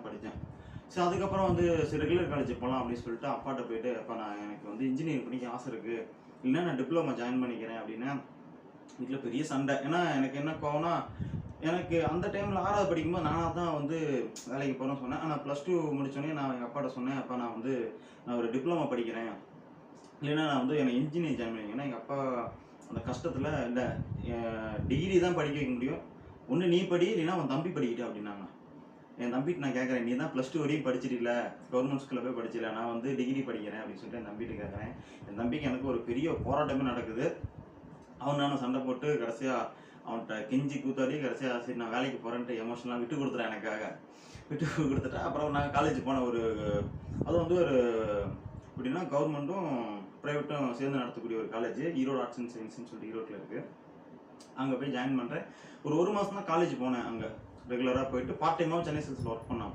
படித்தேன். ஸோ அதுக்கப்புறம் வந்து சரி ரெகுலர் காலேஜ் போகலாம் அப்படின்னு சொல்லிட்டு அப்பாட்ட போயிட்டு, அப்பா நான் எனக்கு வந்து இன்ஜினியரிங் படிக்க ஆசை இருக்குது, இல்லைன்னா நான் டிப்ளமோ ஜாயின் பண்ணிக்கிறேன் அப்படின்னா வீட்டில் பெரிய சண்டை. ஏன்னா எனக்கு என்ன கோவம்னா, எனக்கு அந்த டைமில் 6வது படிக்கும்போது நானாக தான் வந்து வேலைக்கு போகிறேன்னு சொன்னேன். ஆனால் +2 முடித்தோடனே நான் எங்கள் அப்பாட்ட சொன்னேன், அப்பா நான் ஒரு டிப்ளமோ படிக்கிறேன், இல்லைன்னா நான் வந்து என்னை இன்ஜினியரிங் ஜாயின் பண்ணிக்கிறேன். ஏன்னா எங்கள் அப்பா அந்த கஷ்டத்தில் இல்லை டிகிரி தான் படிக்க வைக்க முடியும், ஒன்று நீ படி இல்லைன்னா உன் தம்பி படிக்கிட்டு அப்படின்னாங்க. என் தம்பிட்டு நான் கேட்குறேன், நீ தான் +2 வரையும் படிச்சிட்டில்ல, கவர்மெண்ட் ஸ்கூலில் போய் படிச்சில, நான் வந்து டிகிரி படிக்கிறேன் அப்படின்னு சொல்லிட்டு என் தம்பிட்டு கேட்குறேன். என் தம்பிக்கு எனக்கு ஒரு பெரிய போராட்டமே நடக்குது. அவன் நானும் சண்டை போட்டு கடைசியாக அவன்கிட்ட கெஞ்சி கூத்தாடி கடைசியாக சரி நான் வேலைக்கு போகிறேன்ட்டு எமோஷனலாக விட்டு கொடுத்துட்டேன். எனக்காக விட்டு கொடுத்துட்டேன். அப்புறம் நான் காலேஜ் போன அது வந்து எப்படின்னா கவர்மெண்ட்டும் ப்ரைவேட்டும் சேர்ந்து நடத்தக்கூடிய ஒரு காலேஜ், ஈரோடு ஆர்ட்ஸ் அண்ட் சயின்ஸ்னு சொல்லிட்டு ஈரோட்டில் இருக்குது. அங்கே போய் ஜாயின் பண்ணுறேன். ஒரு மாதம் தான் காலேஜ் போனேன். அங்கே ரெகுலராக போயிட்டு பார்ட் டைமாகவும் சென்னை சில்க்ஸில் ஒர்க் பண்ணேன்.